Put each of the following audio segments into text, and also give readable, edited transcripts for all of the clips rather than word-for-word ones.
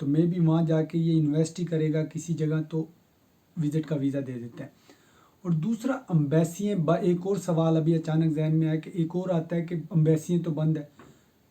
تو میں بھی وہاں جا کے یہ انویسٹ ہی کرے گا کسی جگہ تو وزٹ کا ویزا دے دیتے ہیں۔ اور دوسرا امبیسیاں، ایک اور سوال ابھی اچانک ذہن میں آیا کہ ایک اور آتا ہے کہ امبیسیاں تو بند ہے،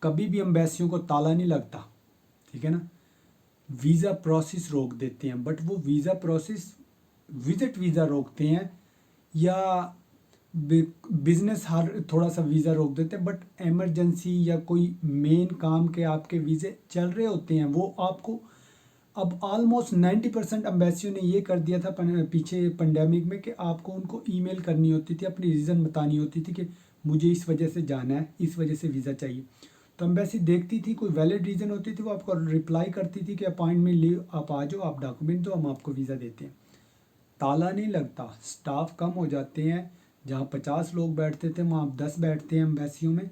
کبھی بھی امبیسیوں کو تالا نہیں لگتا، ٹھیک ہے نا، ویزا پروسیس روک دیتے ہیں، بٹ وہ ویزا پروسیس وزٹ ویزا روکتے ہیں یا بزنس ہر تھوڑا سا ویزا روک دیتے ہیں، بٹ ایمرجنسی یا کوئی مین کام کے آپ کے ویزے چل رہے ہوتے ہیں وہ آپ کو اب آلموسٹ 90% امبیسیوں نے یہ کر دیا تھا پیچھے پینڈیمک میں کہ آپ کو ان کو ای میل کرنی ہوتی تھی، اپنی ریزن بتانی ہوتی تھی کہ مجھے اس وجہ سے جانا ہے، اس وجہ سے ویزا چاہیے، تو امبیسی دیکھتی تھی کوئی ویلڈ ریزن ہوتی تھی وہ آپ کو ریپلائی کرتی تھی کہ اپائنٹمنٹ لیو، آپ آ جاؤ، آپ ڈاکومنٹ دو، ہم آپ کو ویزا دیتے ہیں۔ تالا نہیں لگتا، سٹاف کم ہو جاتے ہیں، جہاں 50 لوگ بیٹھتے تھے وہاں 10 بیٹھتے ہیں امبیسیوں میں،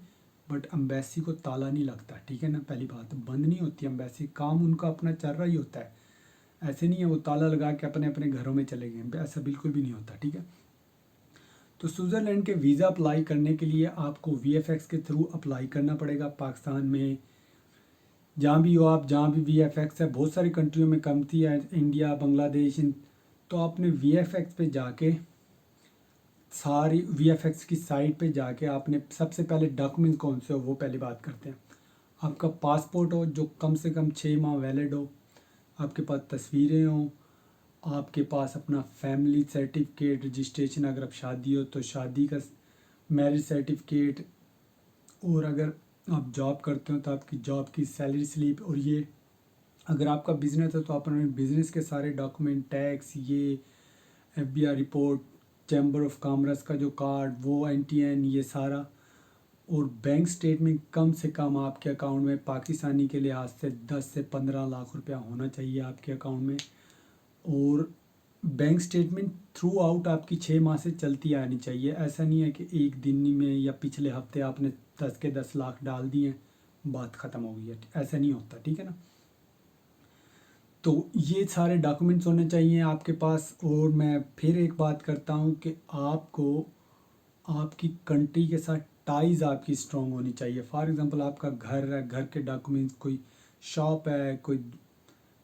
بٹ امبیسی کو تالا نہیں لگتا، ٹھیک ہے نا، پہلی بات بند نہیں ہوتی امبیسی، کام ان کا اپنا چل رہا ہی ہوتا ہے، ایسے نہیں ہے وہ تالا لگا کے اپنے اپنے گھروں میں چلے گئے، ایسا بالکل بھی نہیں ہوتا، ٹھیک ہے۔ تو سوئٹزرلینڈ کے ویزا اپلائی کرنے کے لیے آپ کو وی ایف ایکس کے تھرو اپلائی کرنا پڑے گا، پاکستان میں جہاں بھی ہو آپ، جہاں بھی وی ایف ایکس ہے، بہت ساری کنٹریوں میں کمتی ہے، انڈیا، بنگلہ دیش، تو آپ نے وی ایف ایکس پہ جا کے ساری وی ایف ایکس کی سائٹ پہ جا کے آپ نے سب سے پہلے ڈاکومنٹ کون سے ہو وہ پہلی بات کرتے ہیں، آپ کا پاسپورٹ ہو جو کم سے کم 6 ماہ ویلڈ ہو، آپ کے پاس تصویریں ہوں، آپ کے پاس اپنا فیملی سرٹیفکیٹ، رجسٹریشن، اگر آپ شادی ہو تو شادی کا میرج سرٹیفکیٹ، اور اگر آپ جاب کرتے ہو تو آپ کی جاب کی سیلری سلپ، اور یہ اگر آپ کا بزنس ہے تو آپ اپنے بزنس کے سارے ڈاکومنٹ، ٹیکس، یہ F B R report, chamber of commerce کا جو کارڈ، وہ این ٹی این، یہ سارا، اور بینک سٹیٹمنٹ کم سے کم آپ کے اکاؤنٹ میں پاکستانی کے لحاظ سے 10 سے 15 لاکھ روپیہ ہونا چاہیے آپ کے اکاؤنٹ میں، اور بینک سٹیٹمنٹ تھرو آؤٹ آپ کی 6 ماہ سے چلتی آنی چاہیے، ایسا نہیں ہے کہ ایک دن میں یا پچھلے ہفتے آپ نے 10 کے 10 لاکھ ڈال دیے بات ختم ہو گئی ہے، ایسا نہیں ہوتا، ٹھیک ہے نا۔ تو یہ سارے ڈاکومنٹس ہونے چاہیے آپ کے پاس، اور میں پھر ایک بات کرتا ہوں کہ آپ کو آپ کی کنٹری کے ساتھ ٹائز آپ کی اسٹرانگ ہونی چاہیے، فار ایگزامپل آپ کا گھر ہے، گھر کے ڈاکومنٹس، کوئی شاپ ہے، کوئی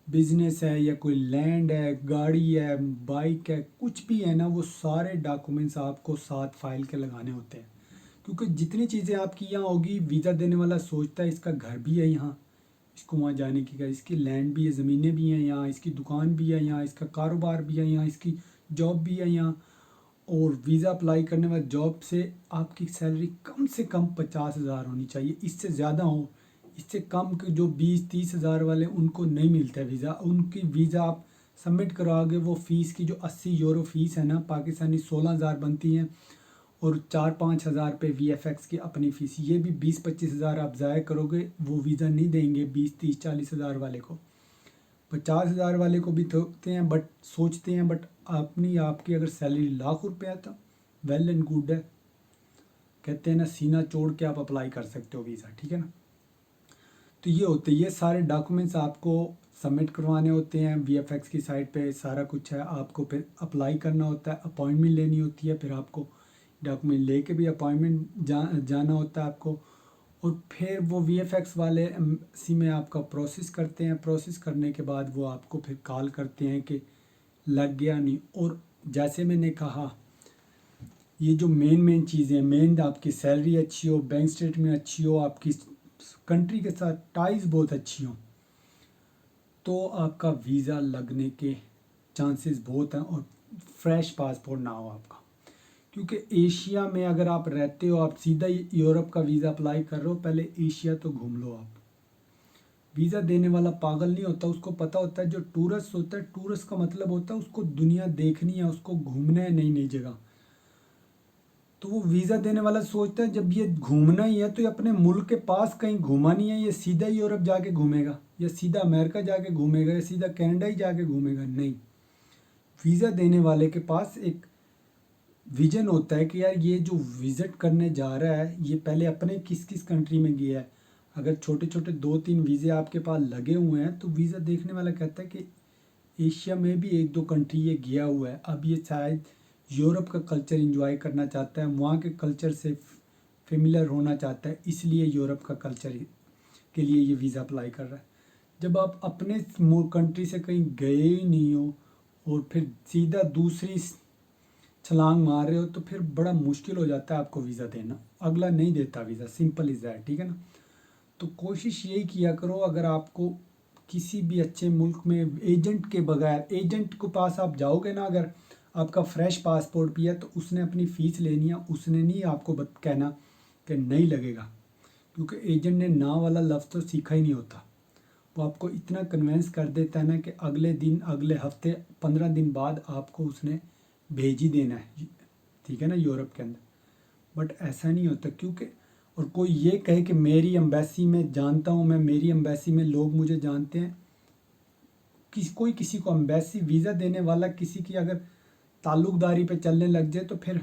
بزنس ہے، یا کوئی لینڈ ہے، گاڑی ہے، بائک ہے، کچھ بھی ہے نا، وہ سارے ڈاکومنٹس آپ کو ساتھ فائل کے لگانے ہوتے ہیں، کیونکہ جتنی چیزیں آپ کی یہاں ہوگی ویزا دینے والا سوچتا ہے اس کا گھر بھی ہے یہاں، اس کو وہاں جانے کی، اس کی لینڈ بھی ہے، زمینیں بھی ہیں یہاں، اس کی دکان بھی ہے یہاں، اس کا کاروبار بھی ہے یہاں، اس کی جاب بھی ہے یہاں، اور ویزا اپلائی کرنے والے جاب سے آپ کی سیلری کم سے کم 50,000 ہونی چاہیے، اس سے زیادہ ہو، اس سے کم کے جو 20-30 ہزار والے ان کو نہیں ملتا ہے ویزا، ان کی ویزا آپ سبمٹ کروا گے، وہ فیس کی جو 80 یورو فیس ہے نا پاکستانی 16,000 بنتی ہیں، اور 4-5 ہزار پہ وی ایف ایکس کی اپنی فیس، یہ بھی 20-25 ہزار آپ ضائع کرو گے، وہ ویزا نہیں دیں گے 20-30-40 ہزار والے کو، 50 ہزار والے کو بھی تھوکتے ہیں، بٹ سوچتے ہیں، بٹ اپنی آپ کی اگر سیلری لاکھ روپے ہے تو ویل اینڈ گڈ ہے، کہتے ہیں نا سینہ چوڑ کے آپ اپلائی کر سکتے ہو ویزا، ٹھیک ہے نا۔ تو یہ ہوتے یہ سارے ڈاکومنٹس آپ کو سبمٹ کروانے ہوتے ہیں، وی ایف ایکس کی سائٹ پہ سارا کچھ ہے، آپ کو پھر اپلائی کرنا ہوتا ہے، اپوائنٹمنٹ لینی ہوتی ہے، پھر آپ کو ڈاکومنٹ لے کے بھی اپوائنٹمنٹ جانا ہوتا ہے آپ کو، اور پھر وہ وی ایف ایکس والے ایمبیسی میں آپ کا پروسیس کرتے ہیں، پروسیس کرنے کے بعد وہ آپ کو پھر کال کرتے ہیں کہ لگ گیا نہیں، اور جیسے میں نے کہا یہ جو مین چیزیں، مین آپ کی سیلری اچھی ہو، بینک اسٹیٹمنٹ اچھی ہو، آپ کی کنٹری کے ساتھ ٹائز بہت اچھی ہوں، تو آپ کا ویزا لگنے کے چانسز بہت ہیں، اور فریش پاسپورٹ نہ ہو آپ کا، کیونکہ ایشیا میں اگر آپ رہتے ہو، آپ سیدھا یورپ کا ویزا اپلائی کر رہے ہو، پہلے ایشیا تو گھوم لو آپ، ویزا دینے والا پاگل نہیں ہوتا، اس کو پتہ ہوتا ہے جو ٹورسٹ ہوتا ہے، ٹورسٹ کا مطلب ہوتا ہے اس کو دنیا دیکھنی ہے، اس کو گھومنا ہے نئی نئی جگہ، تو وہ ویزا دینے والا سوچتا ہے جب یہ گھومنا ہی ہے تو یہ اپنے ملک کے پاس کہیں گھوما نہیں ہے، یہ سیدھا یورپ جا کے گھومے گا، یا سیدھا امریکہ جا کے گھومے گا، یا سیدھا کینیڈا ہی جا کے گھومے گا، نہیں، ویزا دینے والے کے پاس ایک ویژن ہوتا ہے کہ یار یہ جو وزٹ کرنے جا رہا ہے یہ پہلے اپنے کس کس کنٹری میں گیا ہے، اگر چھوٹے چھوٹے 2-3 ویزے آپ کے پاس لگے ہوئے ہیں تو ویزا دیکھنے والا کہتا ہے کہ ایشیا میں بھی 1-2 کنٹری یہ گیا ہوا ہے، اب یہ شاید یورپ کا کلچر انجوائے کرنا چاہتا ہے، وہاں کے کلچر سے فیملیئر ہونا چاہتا ہے، اس لیے یورپ کا کلچر کے لیے یہ ویزا اپلائی کر رہا ہے، جب آپ اپنے کنٹری سے کہیں گئے ہی نہیں ہو اور پھر سیدھا دوسری چھلانگ مار رہے ہو تو پھر بڑا مشکل ہو جاتا ہے آپ کو ویزا دینا. اگلا نہیں دیتا ویزا، سمپل از دیٹ. ٹھیک ہے نا. تو کوشش یہی کیا کرو، اگر آپ کو کسی بھی اچھے ملک میں ایجنٹ کے بغیر، ایجنٹ کے پاس آپ جاؤ گے نا، اگر آپ کا فریش پاسپورٹ بھی ہے تو اس نے اپنی فیس لینی ہے، اس نے نہیں آپ کو کہنا کہ نہیں لگے گا، کیونکہ ایجنٹ نے نا والا لفظ تو سیکھا ہی نہیں ہوتا. وہ آپ کو اتنا کنوینس کر دیتا ہے نا کہ اگلے دن، اگلے ہفتے، 15 دن بعد آپ کو اس نے بھیج ہی دینا ہے. ٹھیک ہے نا، یورپ کے اندر. بٹ ایسا نہیں ہوتا، کیونکہ اور کوئی یہ کہے کہ میری امبیسی میں جانتا ہوں، میں میری امبیسی میں لوگ مجھے جانتے ہیں. کوئی کسی کو امبیسی ویزا دینے والا کسی کی اگر تعلق داری پہ چلنے لگ جائے تو پھر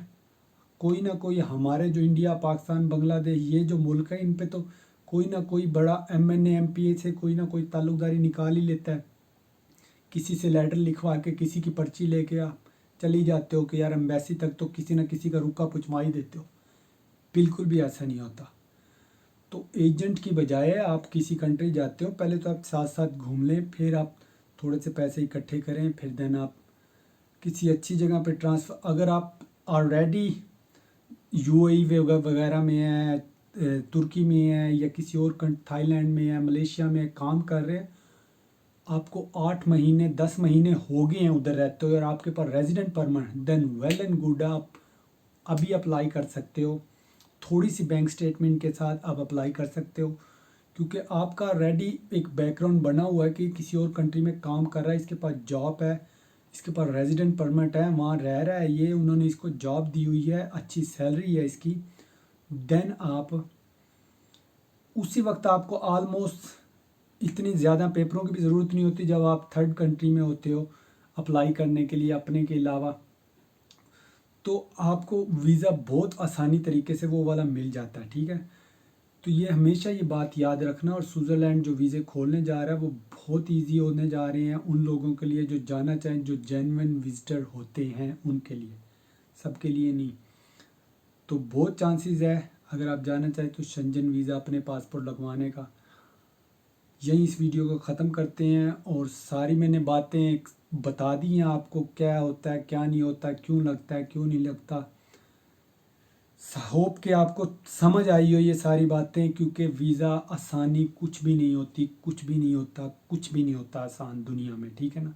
کوئی نہ کوئی، ہمارے جو انڈیا، پاکستان، بنگلہ دیش، یہ جو ملک ہے، ان پہ تو کوئی نہ کوئی بڑا MNA MPA سے کوئی نہ کوئی تعلق داری نکال ہی لیتا ہے. کسی سے لیٹر لکھوا کے، کسی کی پرچی لے کے آپ چلی جاتے ہو کہ یار امبیسی تک تو کسی نہ کسی کا رکا پچما ہی دیتے ہو. بالکل بھی ایسا نہیں ہوتا. تو ایجنٹ کی بجائے آپ کسی کنٹری جاتے ہو، پہلے تو آپ ساتھ ساتھ گھوم لیں، پھر آپ تھوڑے سے پیسے اکٹھے کریں، پھر دین آپ کسی اچھی جگہ پہ ٹرانسفر. اگر آپ آلریڈی UAE وغیرہ میں ہیں، ترکی میں ہیں، یا کسی اور تھائی لینڈ میں ہیں، ملیشیا میں کام کر رہے ہیں، آپ کو 8 مہینے 10 مہینے ہو گئے ہیں ادھر رہتے ہو اور آپ کے پاس resident permit, then well and good, آپ ابھی اپلائی کر سکتے ہو. تھوڑی سی بینک اسٹیٹمنٹ کے ساتھ آپ اپلائی کر سکتے ہو، کیونکہ آپ کا ریڈی ایک بیک گراؤنڈ بنا ہوا ہے کہ کسی اور کنٹری میں کام کر رہا ہے، اس کے پاس جاب ہے، اس کے پاس ریزیڈنٹ پرمٹ ہے، وہاں رہ رہا ہے، یہ انہوں نے اس کو جاب دی ہوئی ہے، اچھی سیلری ہے اس کی. دین آپ اسی وقت آپ کو آلموسٹ اتنی زیادہ پیپروں کی بھی ضرورت نہیں ہوتی جب آپ تھرڈ کنٹری میں ہوتے ہو اپلائی کرنے کے لیے اپنے کے علاوہ. تو آپ کو ویزا بہت آسانی طریقے سے وہ والا مل جاتا ہے. ٹھیک ہے. تو یہ ہمیشہ یہ بات یاد رکھنا. اور سوئٹزرلینڈ جو ویزے کھولنے جا رہا ہے وہ بہت ایزی ہونے جا رہے ہیں ان لوگوں کے لیے جو جانا چاہیں، جو جینوین وزٹر ہوتے ہیں ان کے لیے، سب کے لیے نہیں. تو بہت چانسز ہے اگر آپ جانا چاہیں تو شنجن ویزا اپنے پاسپورٹ لگوانے کا. یہیں اس ویڈیو کو ختم کرتے ہیں، اور ساری میں نے باتیں بتا دی ہیں آپ کو، کیا ہوتا ہے کیا نہیں ہوتا، کیوں لگتا ہے کیوں نہیں لگتا. ہوپ کہ آپ کو سمجھ آئی ہو یہ ساری باتیں، کیونکہ ویزا آسانی کچھ بھی نہیں ہوتی، کچھ بھی نہیں ہوتا، کچھ بھی نہیں ہوتا آسان دنیا میں. ٹھیک ہے نا.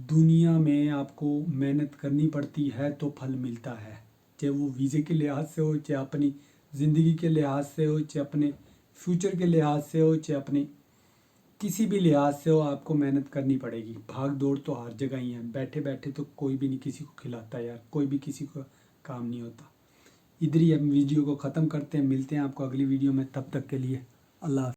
دنیا میں آپ کو محنت کرنی پڑتی ہے تو پھل ملتا ہے، چاہے وہ ویزے کے لحاظ سے ہو، چاہے اپنی زندگی کے لحاظ سے ہو، چاہے اپنے فیوچر کے لحاظ سے ہو، چاہے اپنی کسی بھی لحاظ سے ہو، آپ کو محنت کرنی پڑے گی. بھاگ دوڑ تو ہر جگہ ہی ہے، بیٹھے بیٹھے تو کوئی بھی نہیں کسی کو کھلاتا یار، کوئی بھی کسی کو کام نہیں ہوتا. ادھر ہی ہم ویڈیو کو ختم کرتے ہیں، ملتے ہیں آپ کو اگلی ویڈیو میں، تب تک کے لیے اللہ حافظ.